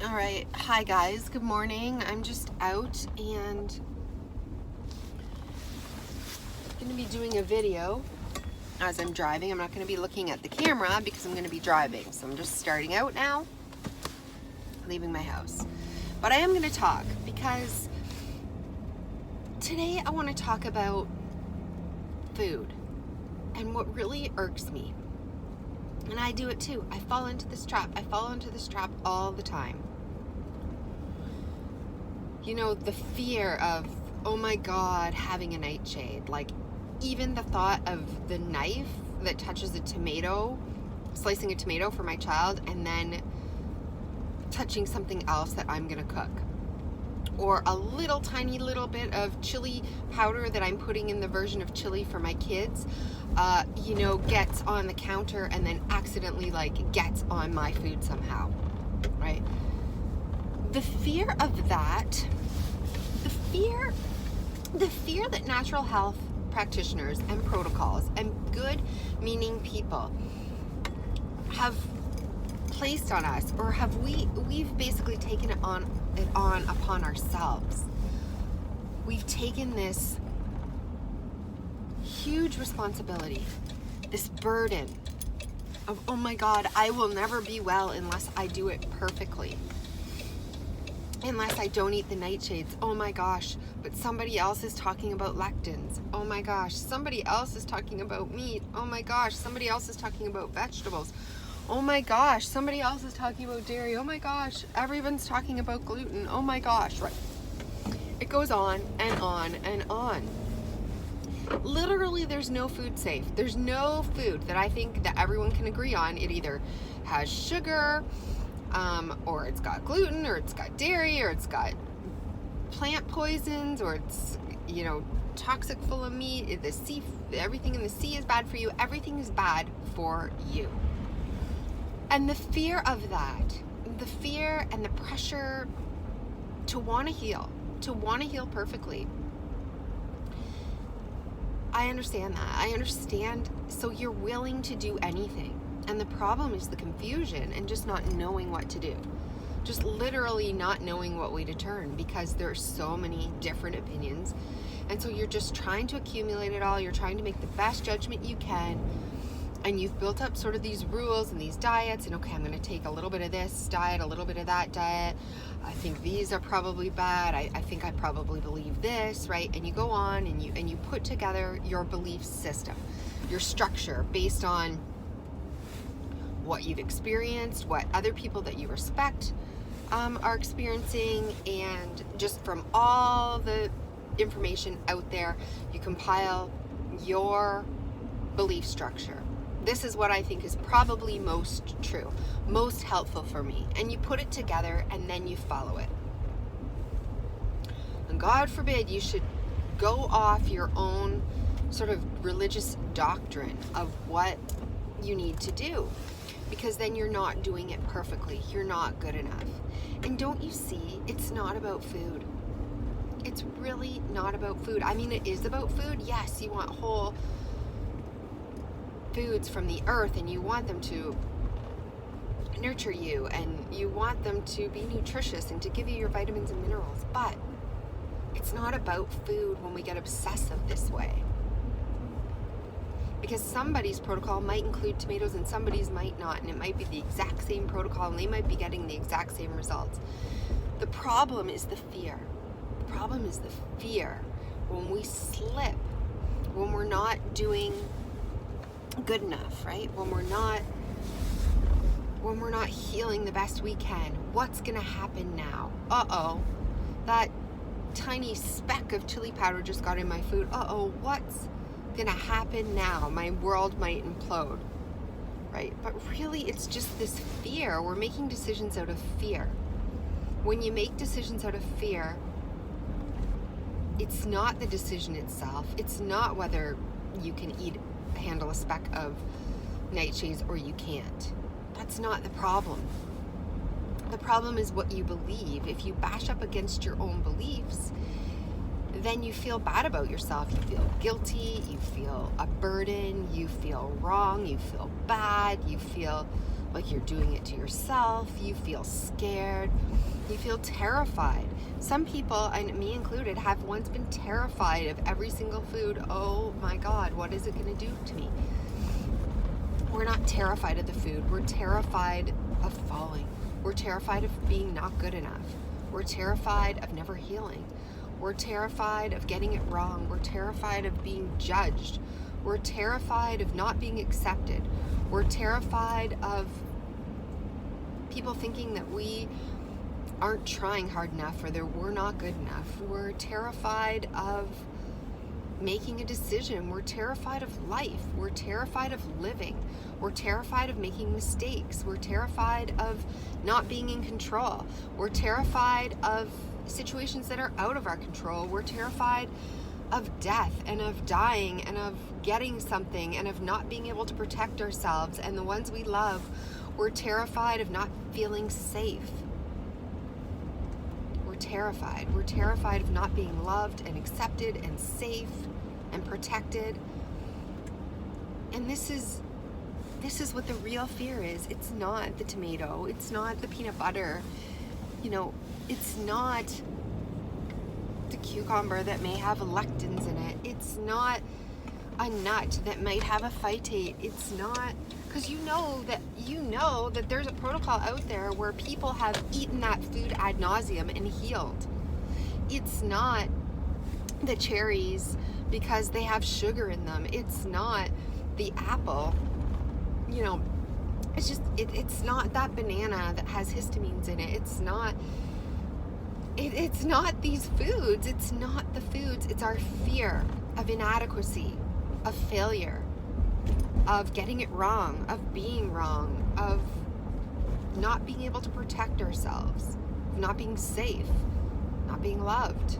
All right, hi guys, good morning. I'm just out and going to be doing a video as I'm driving. I'm not going to be looking at the camera because I'm going to be driving. So I'm just starting out now, leaving my house. But I am going to talk because today I want to talk about food and what really irks me. And I do it too. I fall into this trap. I fall into this trap all the time. You know, the fear of, oh my God, having a nightshade. Like, even the thought of the knife that touches a tomato, slicing a tomato for my child, and then touching something else that I'm gonna cook. Or a little tiny little bit of chili powder that I'm putting in the version of chili for my kids, gets on the counter and then accidentally gets on my food somehow, right? The fear of that, the fear that natural health practitioners and protocols and good meaning people have placed on us, or have we've basically taken it on upon ourselves. We've taken this huge responsibility, this burden of, oh my God, I will never be well unless I do it perfectly. Unless I don't eat the nightshades. Oh my gosh, but somebody else is talking about lectins. Oh my gosh, somebody else is talking about meat. Oh my gosh, somebody else is talking about vegetables. Oh my gosh, somebody else is talking about dairy. Oh my gosh, everyone's talking about gluten. Oh my gosh, right? It goes on and on and on. Literally, there's no food safe. There's no food that I think that everyone can agree on. It either has sugar, or it's got gluten, or it's got dairy, or it's got plant poisons, or it's, toxic full of meat. The sea, everything in the sea is bad for you. Everything is bad for you. And the fear of that, the fear and the pressure to want to heal perfectly. I understand that. I understand. So you're willing to do anything. And the problem is the confusion and just not knowing what to do. Just literally not knowing what way to turn, because there are so many different opinions. And so you're just trying to accumulate it all. You're trying to make the best judgment you can. And you've built up sort of these rules and these diets. And okay, I'm going to take a little bit of this diet, a little bit of that diet. I think these are probably bad. I think I probably believe this, right? And you go on and you put together your belief system, your structure based on what you've experienced, what other people that you respect are experiencing, and just from all the information out there, you compile your belief structure. This is what I think is probably most true, most helpful for me. And you put it together and then you follow it. And God forbid you should go off your own sort of religious doctrine of what you need to do, because then you're not doing it perfectly. You're not good enough. And don't you see, it's not about food. It's really not about food. I mean, it is about food. Yes, you want whole foods from the earth, and you want them to nurture you, and you want them to be nutritious and to give you your vitamins and minerals. But it's not about food when we get obsessive this way. Because somebody's protocol might include tomatoes and somebody's might not, and it might be the exact same protocol and they might be getting the exact same results. The problem is the fear. The problem is the fear when we slip, when we're not doing good enough, right? When we're not healing the best we can. What's gonna happen now? Uh-oh, that tiny speck of chili powder just got in my food. Uh-oh, what's gonna happen now? My world might implode, right? But really, it's just this fear. We're making decisions out of fear. When you make decisions out of fear, it's not the decision itself. It's not whether you can handle a speck of nightshades or you can't. That's not the problem. The problem is what you believe. If you bash up against your own beliefs, then you feel bad about yourself. You feel guilty, you feel a burden, you feel wrong, you feel bad, you feel like you're doing it to yourself. You feel scared. You feel terrified. Some people, and me included, have once been terrified of every single food. Oh my God, what is it going to do to me? We're not terrified of the food. We're terrified of falling. We're terrified of being not good enough. We're terrified of never healing. We're terrified of getting it wrong. We're terrified of being judged. We're terrified of not being accepted. We're terrified of people thinking that we aren't trying hard enough or that we're not good enough. We're terrified of making a decision. We're terrified of life. We're terrified of living. We're terrified of making mistakes. We're terrified of not being in control. We're terrified of situations that are out of our control. We're terrified of death and of dying and of getting something and of not being able to protect ourselves and the ones we love. We're terrified of not feeling safe. We're terrified. We're terrified of not being loved and accepted and safe and protected. And this is what the real fear is. It's not the tomato. It's not the peanut butter. It's not the cucumber that may have lectins in it. It's not a nut that might have a phytate. It's not, because you know that there's a protocol out there where people have eaten that food ad nauseum and healed. It's not the cherries because they have sugar in them. It's not the apple. It's not that banana that has histamines in it. It's not these foods. It's not the foods. It's our fear of inadequacy, of failure, of getting it wrong, of being wrong, of not being able to protect ourselves, of not being safe, not being loved,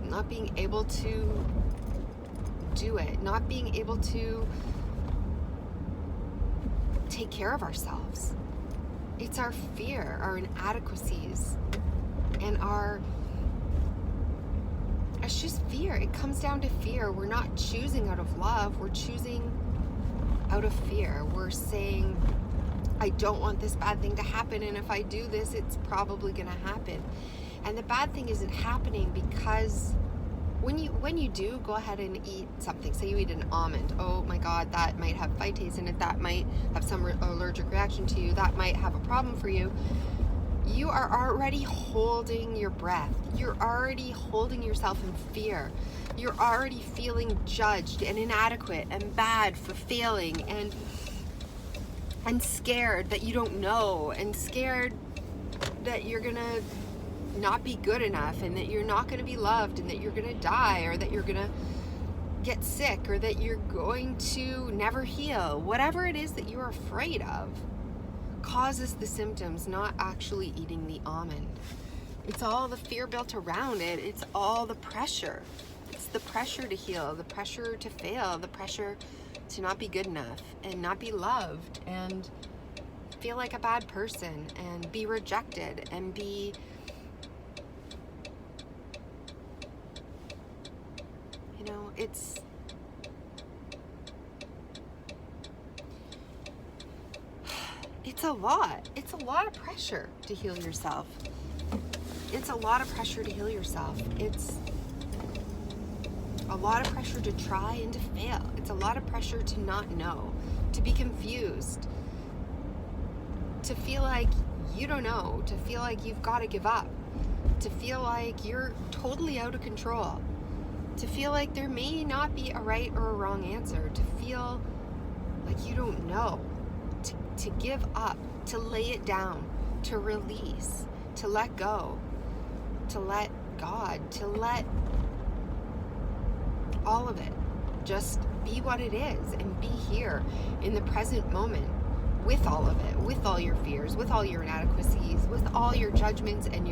not being able to do it, not being able to take care of ourselves. It's our fear, our inadequacies, and it's just fear. It comes down to fear. We're not choosing out of love. We're choosing out of fear. We're saying, I don't want this bad thing to happen, and if I do this, it's probably going to happen. And the bad thing isn't happening because when you do go ahead and eat something, say you eat an almond, oh my God, that might have phytates in it, that might have some allergic reaction to you, that might have a problem for you. You are already holding your breath. You're already holding yourself in fear. You're already feeling judged and inadequate and bad for failing and scared that you don't know, and scared that you're gonna not be good enough, and that you're not going to be loved, and that you're going to die, or that you're going to get sick, or that you're going to never heal. Whatever it is that you're afraid of causes the symptoms, not actually eating the almond. It's all the fear built around it. It's all the pressure. It's the pressure to heal, the pressure to fail, the pressure to not be good enough and not be loved and feel like a bad person and be rejected and be it's a lot. It's a lot of pressure to heal yourself. It's a lot of pressure to heal yourself. It's a lot of pressure to try and to fail. It's a lot of pressure to not know, to be confused, to feel like you don't know, to feel like you've got to give up, to feel like you're totally out of control, to feel like there may not be a right or a wrong answer, to feel like you don't know, to give up, to lay it down, to release, to let go, to let God, to let all of it just be what it is and be here in the present moment with all of it, with all your fears, with all your inadequacies, with all your judgments and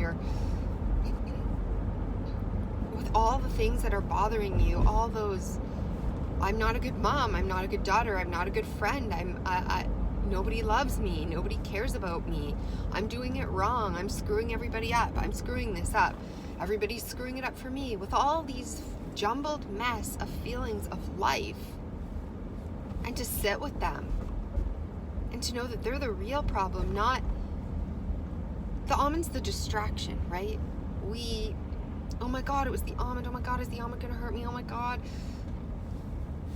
with all the things that are bothering you, all those, I'm not a good mom, I'm not a good daughter, I'm not a good friend, nobody loves me, nobody cares about me, I'm doing it wrong, I'm screwing everybody up, I'm screwing this up, everybody's screwing it up for me, with all these jumbled mess of feelings of life, and to sit with them to know that they're the real problem, not the almond's the distraction, right? Oh my God, it was the almond. Oh my God, is the almond gonna hurt me? Oh my God,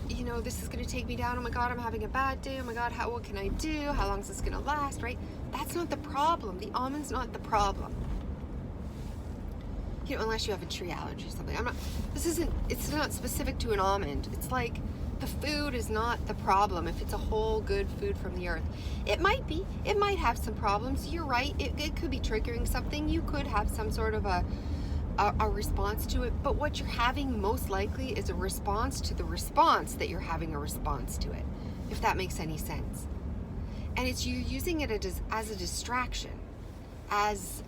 you know, this is gonna take me down. Oh my God, I'm having a bad day. Oh my God, what can I do? How long is this gonna last, right? That's not the problem. The almond's not the problem. You know, unless you have a tree allergy or something. It's not specific to an almond. It's like the food is not the problem if it's a whole good food from the earth. It might be. It might have some problems. You're right. It could be triggering something. You could have some sort of a response to it. But what you're having most likely is a response to the response that you're having a response to it, if that makes any sense. And it's you using it as a distraction, as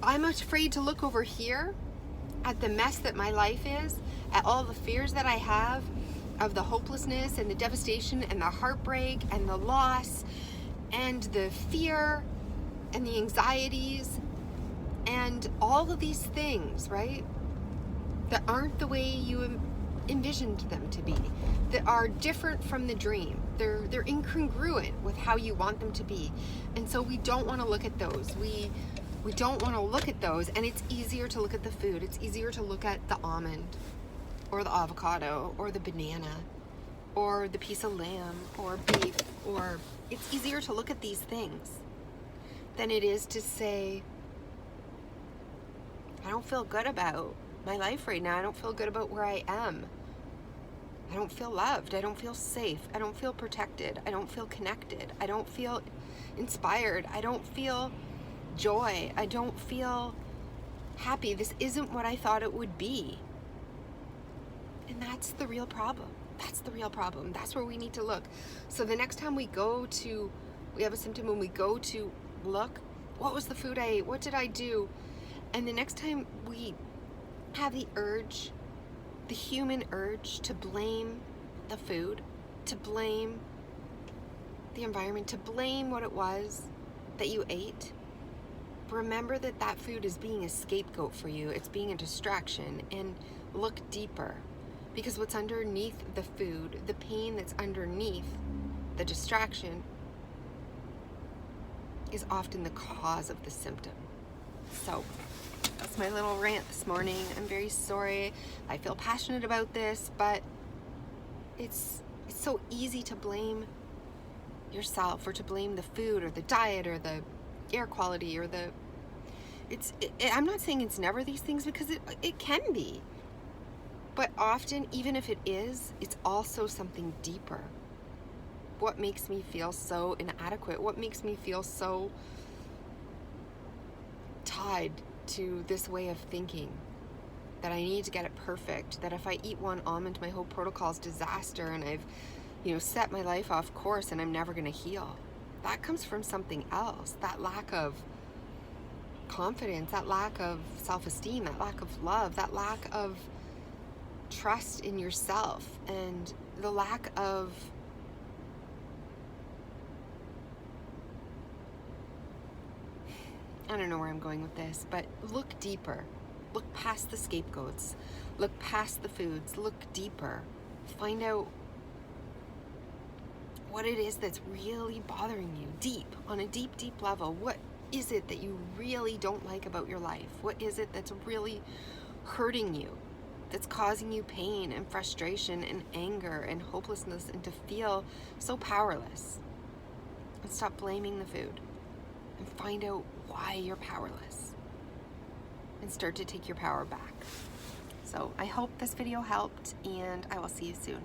I'm afraid to look over here at the mess that my life is, at all the fears that I have of the hopelessness and the devastation and the heartbreak and the loss and the fear and the anxieties and all of these things, right? That aren't the way you envisioned them to be, that are different from the dream. They're incongruent with how you want them to be. And so we don't want to look at those. We don't want to look at those, and it's easier to look at the food. It's easier to look at the almond or the avocado or the banana or the piece of lamb or beef, or it's easier to look at these things than it is to say, I don't feel good about my life right now. I don't feel good about where I am. I don't feel loved. I don't feel safe. I don't feel protected. I don't feel connected. I don't feel inspired. I don't feel joy. I don't feel happy. This isn't what I thought it would be. And that's the real problem. That's the real problem. That's where we need to look. So the next time we have a symptom and we go to look, what was the food I ate? What did I do? And the next time we have the urge, the human urge to blame the food, to blame the environment, to blame what it was that you ate, remember that that food is being a scapegoat for you. It's being a distraction, and look deeper, because what's underneath the food, the pain that's underneath the distraction, is often the cause of the symptom. So that's my little rant this morning. I'm very sorry. I feel passionate about this, but it's so easy to blame yourself, or to blame the food or the diet or the air quality or I'm not saying it's never these things, because it can be, but often, even if it is, it's also something deeper. What makes me feel so inadequate? What makes me feel so tied to this way of thinking, that I need to get it perfect, that if I eat one almond, my whole protocol is disaster, and I've set my life off course and I'm never going to heal? That comes from something else. That lack of confidence, that lack of self-esteem, that lack of love, that lack of trust in yourself, and the lack of I don't know where I'm going with this, but look deeper. Look past the scapegoats. Look past the foods. Look deeper. Find out what it is that's really bothering you deep, on a deep, deep level. What is it that you really don't like about your life? What is it that's really hurting you, that's causing you pain and frustration and anger and hopelessness, and to feel so powerless? And stop blaming the food, and find out why you're powerless, and start to take your power back. So I hope this video helped, and I will see you soon.